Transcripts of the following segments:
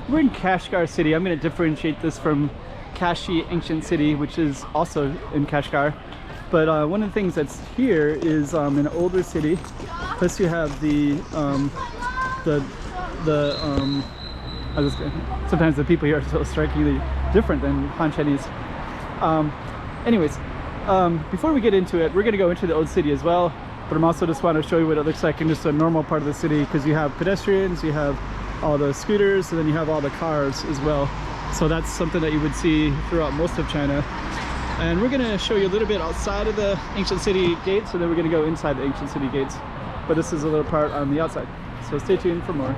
we're in Kashgar city. I'm going to differentiate this from Kashi Ancient City, which is also in Kashgar. But one of the things that's here is an older city. Plus you have sometimes the people here are so strikingly different than Han Chinese. Anyways, before we get into it, we're going to go into the old city as well. But I'm also just want to show you what it looks like in just a normal part of the city, because you have pedestrians, you have all the scooters, and then you have all the cars as well. So that's something that you would see throughout most of China. And we're going to show you a little bit outside of the ancient city gates, and then we're going to go inside the ancient city gates. But this is a little part on the outside. So stay tuned for more.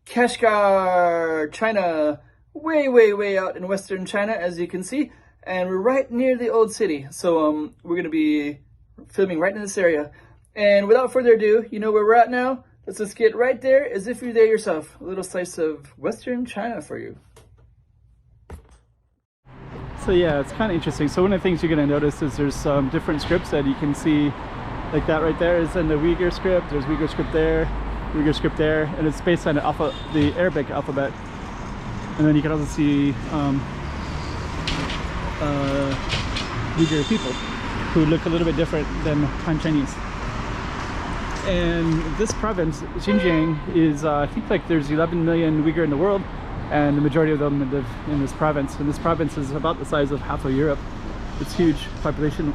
Kashgar, China. Way out in western China, as you can see. And we're right near the old city. So we're going to be filming right in this area. And without further ado, you know where we're at now? Let's just get right there as if you're there yourself. A little slice of western China for you. So yeah, it's kind of interesting. So one of the things you're going to notice is there's some different scripts that you can see. Like that right there is in the Uyghur script. There's Uyghur script there, Uyghur script there, and it's based on the Arabic alphabet. And then you can also see Uyghur people who look a little bit different than Han Chinese. And this province, Xinjiang, is I think like there's 11 million Uyghur in the world, and the majority of them live in this province. And this province is about the size of half of Europe. It's huge population,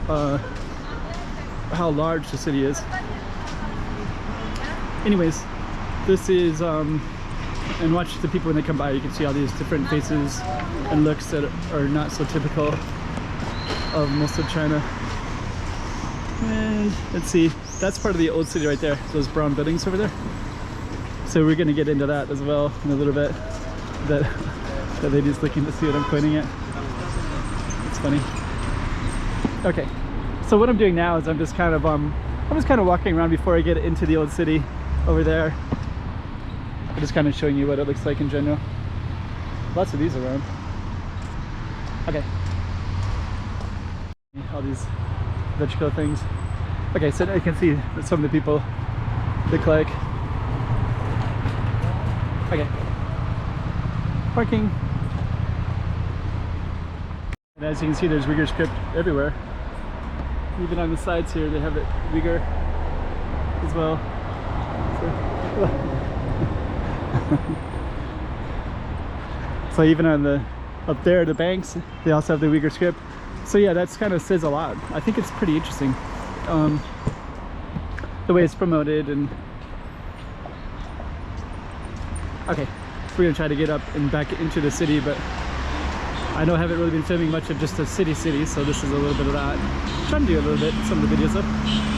how large the city is. Anyways, this is, and watch the people when they come by, you can see all these different faces and looks that are not so typical of most of China. And let's see, that's part of the old city right there, those brown buildings over there. So we're gonna get into that as well in a little bit. That lady's looking to see what I'm pointing at. It's funny. Okay, so what I'm doing now is I'm just kind of walking around before I get into the old city over there. I'm just kind of showing you what it looks like in general. Lots of these around. Okay. All these vegetable things. Okay, so now you can see what some of the people look like. Okay. Parking. And as you can see, there's Uyghur script everywhere. Even on the sides here, they have it Uyghur as well. So even on the up there, the banks, they also have the Uyghur script. So yeah, that's kind of says a lot. I think it's pretty interesting, the way it's promoted. And okay, we're gonna try to get up and back into the city, but I know I haven't really been filming much of just the city, so this is a little bit of that. I'm trying to do a little bit, some of the videos up.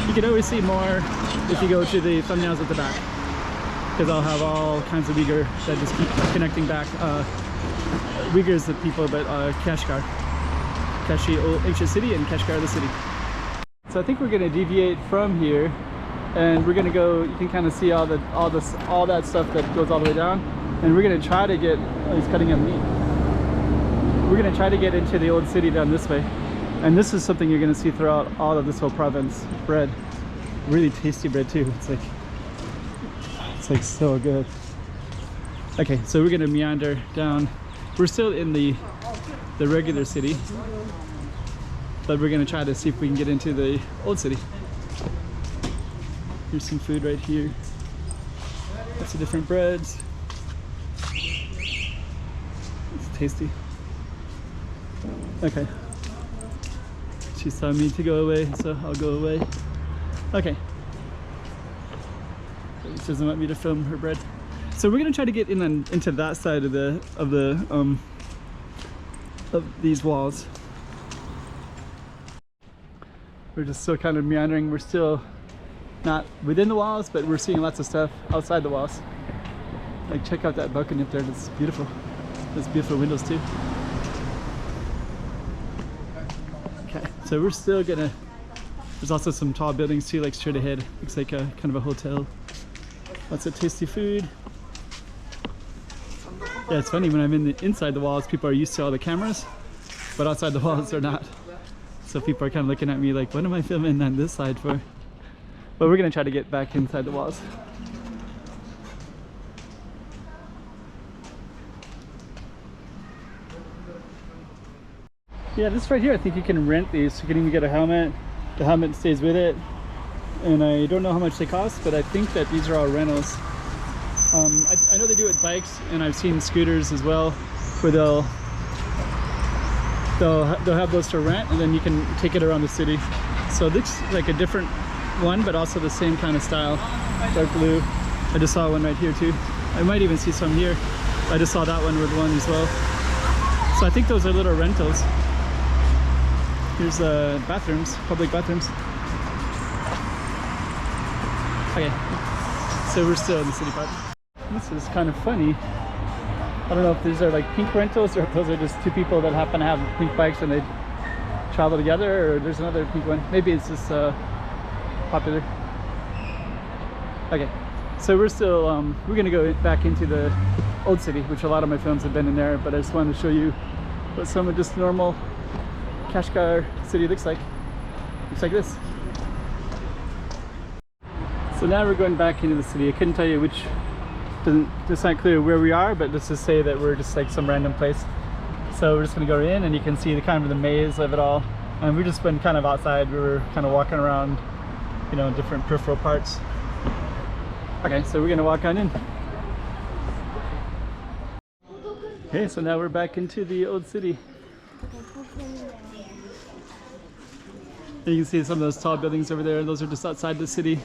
You can always see more if you go to the thumbnails at the back, because I'll have all kinds of Uyghur that just keep connecting back. Uyghurs the people, but Kashgar. Kashi Ancient City and Kashgar the city. So I think we're gonna deviate from here, and we're gonna go, you can kind of see all that stuff that goes all the way down, and we're gonna try to get, oh, he's cutting up meat. We're gonna try to get into the old city down this way. And this is something you're gonna see throughout all of this whole province. Bread, really tasty bread too. It's like so good. Okay, so we're gonna meander down. We're still in the regular city, but we're gonna try to see if we can get into the old city. Here's some food right here. Lots of different breads. It's tasty. Okay. She's telling me to go away, so I'll go away. Okay. She doesn't want me to film her bread. So we're gonna try to get in into that side of these walls. We're just still kind of meandering. We're still not within the walls, but we're seeing lots of stuff outside the walls. Like, check out that balcony up there. It's beautiful. There's beautiful windows too. Okay, so we're still gonna, there's also some tall buildings too, like straight ahead. Looks like a kind of a hotel. Lots of tasty food. Yeah, it's funny, when I'm inside the walls, people are used to all the cameras, but outside the walls they're not. So people are kind of looking at me like, what am I filming on this side for? But we're gonna try to get back inside the walls. Yeah, this right here, I think you can rent these. You can even get a helmet. The helmet stays with it. And I don't know how much they cost, but I think that these are all rentals. I know they do it with bikes, and I've seen scooters as well, where they'll have those to rent, and then you can take it around the city. So it looks like a different one, but also the same kind of style, dark blue. I just saw one right here too. I might even see some here. I just saw that one with one as well. So I think those are little rentals. Here's bathrooms, public bathrooms. Okay, so we're still in the city park. This is kind of funny. I don't know if these are like pink rentals or if those are just two people that happen to have pink bikes and they travel together, or there's another pink one. Maybe it's just popular. Okay, so we're still we're gonna go back into the old city, which a lot of my films have been in there, but I just wanted to show you what some of just normal Kashgar city looks like. Looks like this. So now we're going back into the city. I couldn't tell you which, it's not clear where we are, but let's just say that we're just like some random place. So we're just gonna go in, and you can see the kind of the maze of it all. And we've just been kind of outside. We were kind of walking around, you know, different peripheral parts. Okay, so we're gonna walk on in. Okay, so now we're back into the old city. You can see some of those tall buildings over there. Those are just outside the city.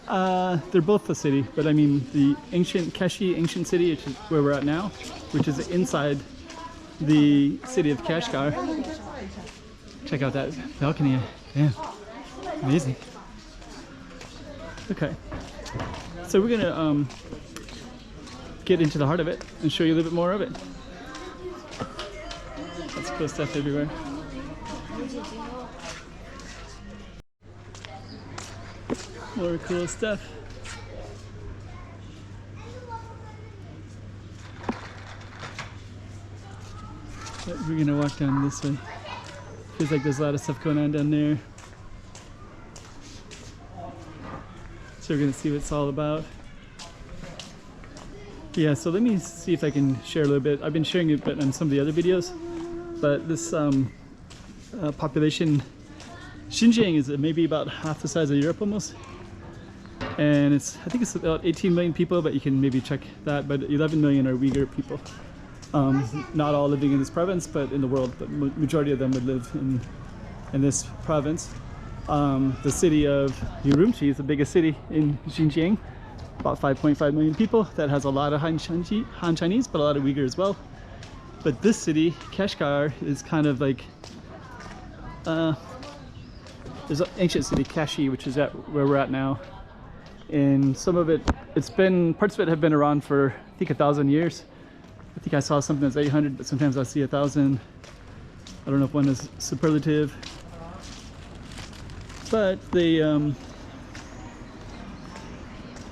They're both the city, but I mean the Ancient Kashi City, which is where we're at now, which is inside the city of Kashgar. Check out that balcony. Yeah, amazing. Okay, so we're gonna get into the heart of it and show you a little bit more of it. That's cool stuff everywhere. More cool stuff. But we're gonna walk down this way. Feels like there's a lot of stuff going on down there. So we're gonna see what it's all about. Yeah, so let me see if I can share a little bit. I've been sharing it but on some of the other videos, but this population, Xinjiang is maybe about half the size of Europe almost. And it's, I think it's about 18 million people, but you can maybe check that, but 11 million are Uyghur people. Not all living in this province, but in the world, but majority of them would live in this province. The city of Urumqi is the biggest city in Xinjiang, about 5.5 million people. That has a lot of Han Chinese, but a lot of Uyghur as well. But this city, Kashgar, is kind of like, there's an ancient city, Kashi, which is at where we're at now. And some of it, parts of it have been around for, I think, 1,000 years. I think I saw something that's 800, but sometimes I see 1,000. I don't know if one is superlative. But they,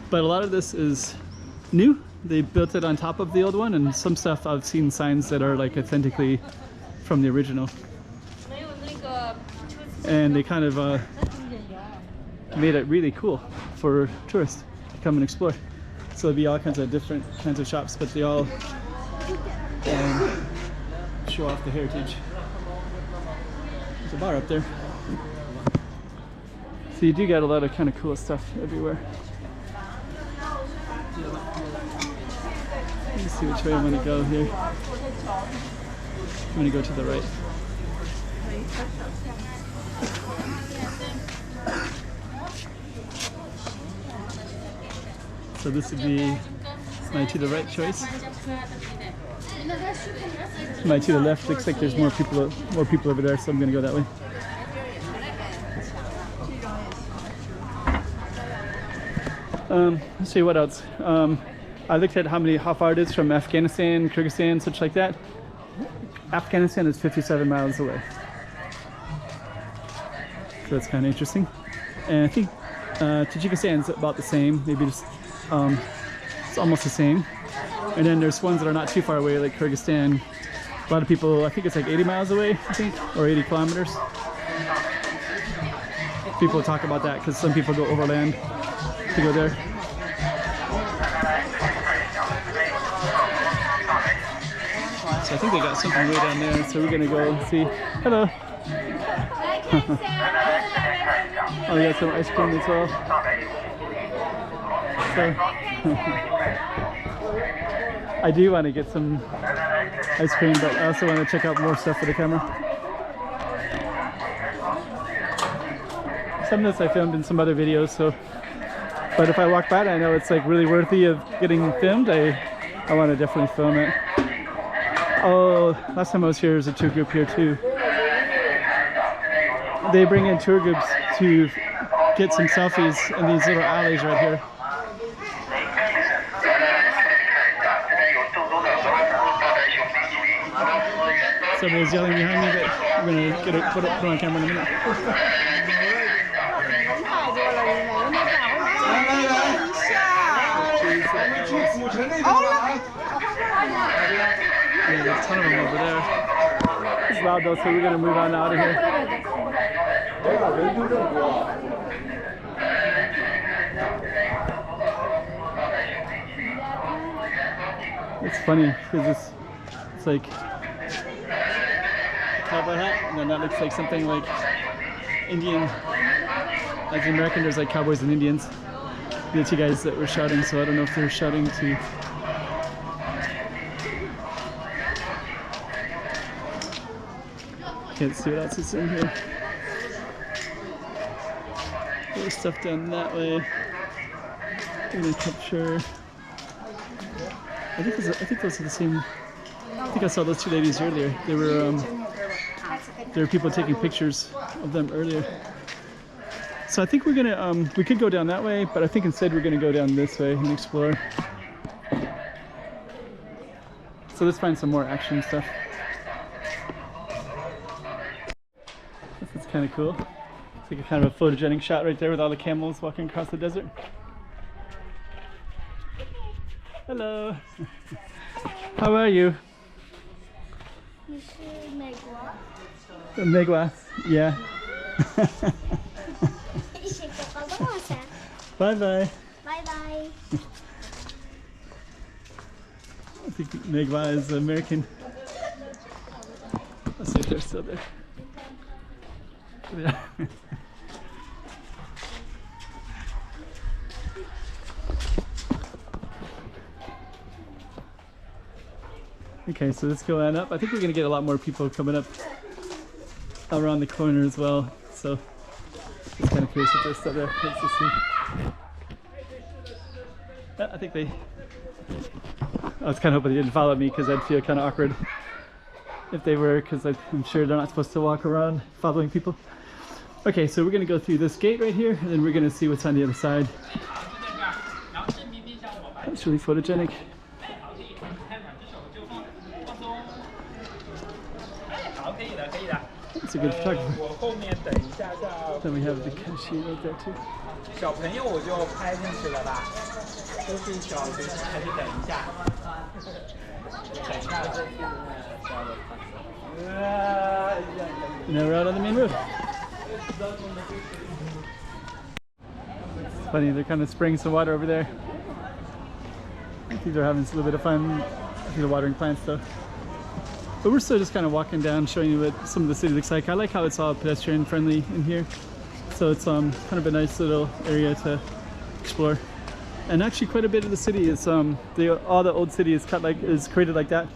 but a lot of this is new. They built it on top of the old one, and some stuff I've seen signs that are like authentically from the original. And they kind of made it really cool for tourists to come and explore. So there'll be all kinds of different kinds of shops, but they all show off the heritage. There's a bar up there. So you do get a lot of kind of cool stuff everywhere. Let me see which way I want to go here. I'm going to go to the right. So this would be my to the right choice. My to the left looks like there's more people over there, so I'm going to go that way. Let's see what else. I looked at how far it is from Afghanistan, Kyrgyzstan, such like that. Afghanistan is 57 miles away. So that's kind of interesting. And I think Tajikistan is about the same, maybe just it's almost the same. And then there's ones that are not too far away, like Kyrgyzstan. A lot of people, I think it's like 80 miles away, I think, or 80 kilometers. People talk about that because some people go overland to go there. So I think they got something way down there, so we're gonna go and see. Hello. Oh, they got some ice cream as well. So I do want to get some ice cream, but I also want to check out more stuff for the camera. Some of this I filmed in some other videos, so but if I walk by it, I know it's like really worthy of getting filmed. I want to definitely film it. Oh, last time I was here, there was a tour group here too. They bring in tour groups to get some selfies in these little alleys right here. Somebody's yelling behind me, but I'm gonna get it, put it on camera in a minute. Yeah, there's a ton of them over there. It's loud though, so we're gonna move on out of here. It's funny because it's like a cowboy hat, and then that looks like something like Indian. As in American, there's like cowboys and Indians. The two guys that were shouting, so I don't know if they're shouting to. Can't see what else is in here. There's stuff down that way. I'm gonna capture. I think those are the same. I think I saw those two ladies earlier. There were people taking pictures of them earlier. So I think we're gonna we could go down that way, but I think instead we're gonna go down this way and explore. So let's find some more action stuff. This is kind of cool. It's like a kind of a photogenic shot right there with all the camels walking across the desert. Hello. How are you? Megwas. Yeah. Bye bye. Bye bye. I think Megwa is American. Let's see if they're still there. Yeah. Okay, so let's go on up. I think we're gonna get a lot more people coming up around the corner as well. So it's kind of curious if they're still there. Let's just see. Yeah, I think they. I was kind of hoping they didn't follow me because I'd feel kind of awkward if they were, because I'm sure they're not supposed to walk around following people. Okay, so we're gonna go through this gate right here, and then we're gonna see what's on the other side. That's really photogenic. It's a good photographer. Then we have the Kashi right there too. Now we're out on the main road. It's funny, they're kind of spraying some water over there. I think they're having a little bit of fun. I think they're watering plants though. But we're still just kind of walking down, showing you what some of the city looks like. I like how it's all pedestrian friendly in here. So it's kind of a nice little area to explore. And actually quite a bit of the city is, all the old city is created like that.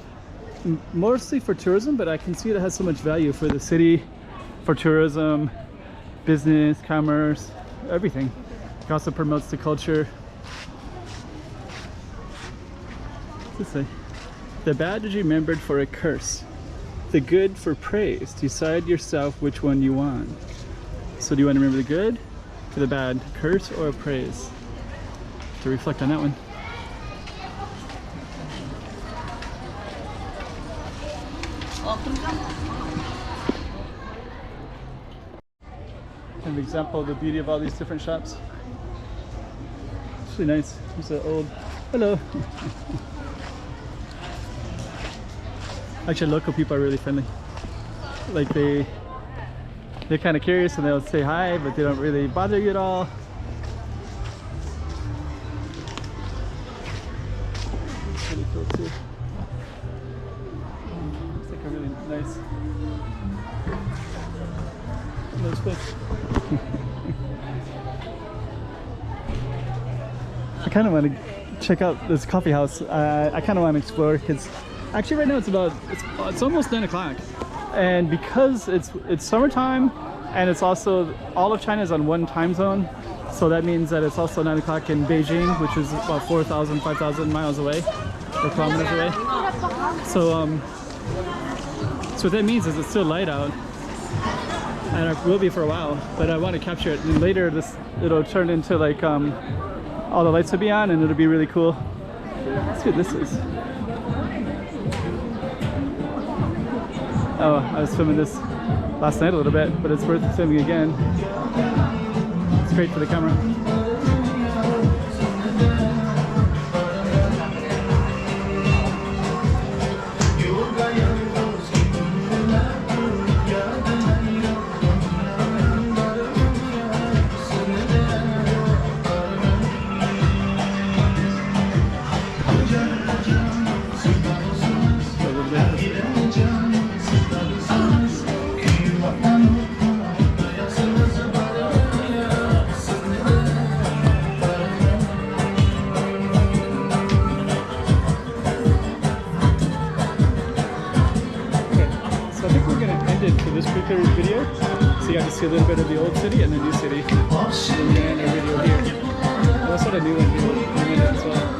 Mostly for tourism, but I can see it has so much value for the city, for tourism, business, commerce, everything. It also promotes the culture. What's this say? The bad is remembered for a curse, the good for praise. Decide yourself which one you want. So do you want to remember the good or the bad, curse or praise? To reflect on that one. Kind of example of the beauty of all these different shops. It's really nice. There's an old, hello. Actually, local people are really friendly. Like they're kind of curious and they'll say hi, but they don't really bother you at all. It's really cool too. Nice. Nice fish. I kind of want to check out this coffee house. I kind of want to explore because actually right now it's almost 9 o'clock, and because it's summertime and it's also all of China is on one time zone, so that means that it's also 9 o'clock in Beijing, which is about 4,000, 5,000 miles away or kilometers away. So so what that means is it's still light out, and it will be for a while, but I want to capture it, and later it'll turn into like all the lights will be on and it'll be really cool. Let's see what this is. Oh, I was filming this last night a little bit, but it's worth filming again. It's great for the camera. Video, so you got to see a little bit of the old city and the new city. And then we're gonna end our video here. I also had a new one here as well.